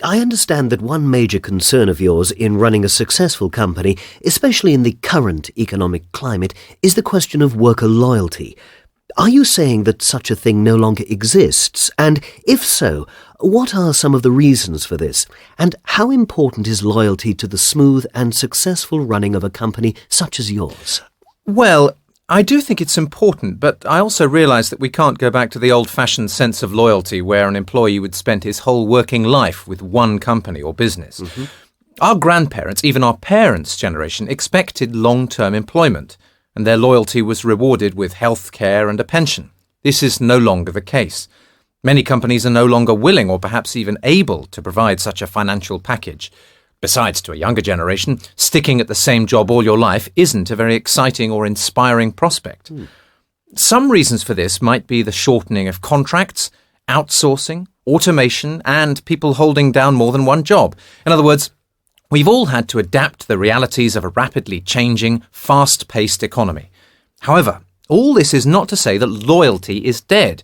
I understand that one major concern of yours in running a successful company, especially in the current economic climate, is the question of worker loyalty. Are you saying that such a thing no longer exists? And if so, what are some of the reasons for this? And how important is loyalty to the smooth and successful running of a company such as yours? Well, I do think it's important, but I also realise that we can't go back to the old-fashioned sense of loyalty where an employee would spend his whole working life with one company or business. Our grandparents, even our parents' generation, expected long-term employment, and their loyalty was rewarded with health care and a pension. This is no longer the case. Many companies are no longer willing or perhaps even able to provide such a financial package. Besides, to a younger generation, sticking at the same job all your life isn't a very exciting or inspiring prospect. Some reasons for this might be the shortening of contracts, outsourcing, automation, and people holding down more than one job. In other words, we've all had to adapt to the realities of a rapidly changing, fast-paced economy. However, all this is not to say that loyalty is dead.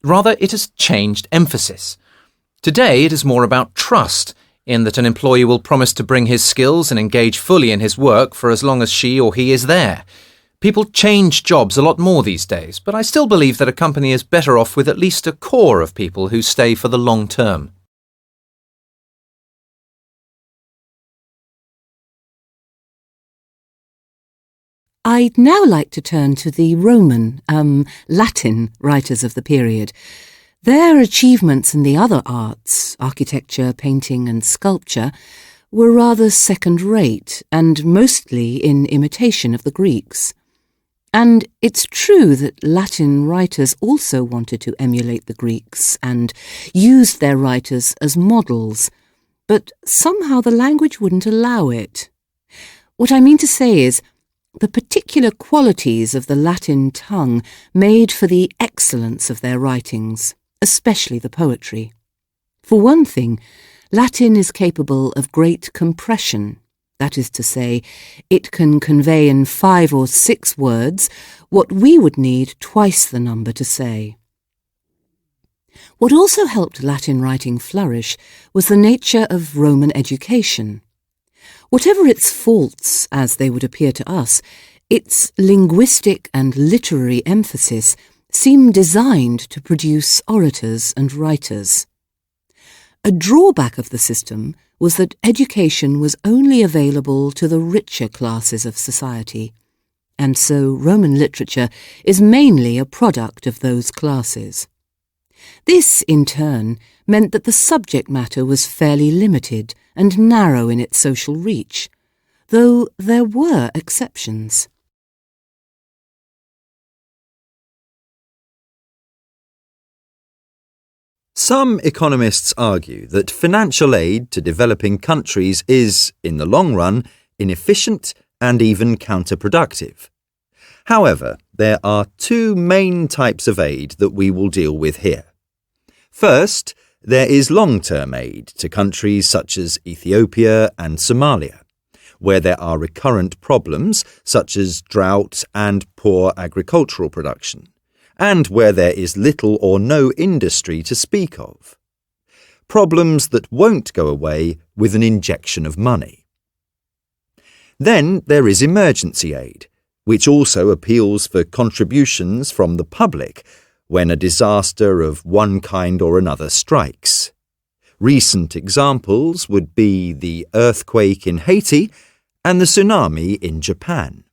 Rather, it has changed emphasis. Today, it is more about trust, in that an employee will promise to bring his skills and engage fully in his work for as long as she or he is there. People change jobs a lot more these days, but I still believe that a company is better off with at least a core of people who stay for the long term. I'd now like to turn to the Roman, Latin writers of the period. Their achievements in the other arts, architecture, painting and sculpture, were rather second-rate and mostly in imitation of the Greeks. And it's true that Latin writers also wanted to emulate the Greeks and used their writers as models, but somehow the language wouldn't allow it. What I mean to say is, the particular qualities of the Latin tongue made for the excellence of their writings, especially the poetry. For one thing, Latin is capable of great compression. That is to say, it can convey in 5 or 6 words what we would need twice the number to say. What also helped Latin writing flourish was the nature of Roman education. Whatever its faults, as they would appear to us, its linguistic and literary emphasis seemed designed to produce orators and writers. A drawback of the system was that education was only available to the richer classes of society, and so Roman literature is mainly a product of those classes. This, in turn, meant that the subject matter was fairly limited and narrow in its social reach, though there were exceptions. Some economists argue that financial aid to developing countries is, in the long run, inefficient and even counterproductive. However, there are 2 main types of aid that we will deal with here. First, there is long-term aid to countries such as Ethiopia and Somalia, where there are recurrent problems such as drought and poor agricultural production, and where there is little or no industry to speak of. Problems that won't go away with an injection of money. Then there is emergency aid, which also appeals for contributions from the public when a disaster of one kind or another strikes. Recent examples would be the earthquake in Haiti and the tsunami in Japan.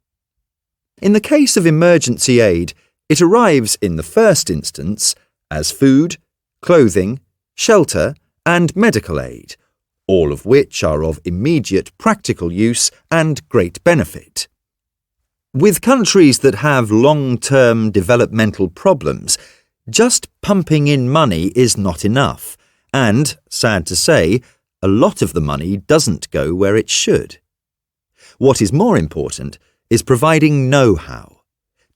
In the case of emergency aid, it arrives in the first instance as food, clothing, shelter and medical aid, all of which are of immediate practical use and great benefit. With countries that have long-term developmental problems, just pumping in money is not enough, and, sad to say, a lot of the money doesn't go where it should. What is more important is providing know-how,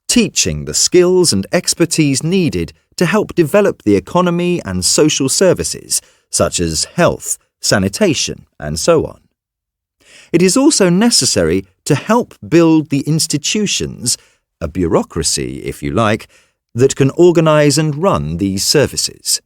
teaching the skills and expertise needed to help develop the economy and social services, such as health, sanitation, and so on. It is also necessary to help build the institutions, a bureaucracy, if you like, that can organise and run these services.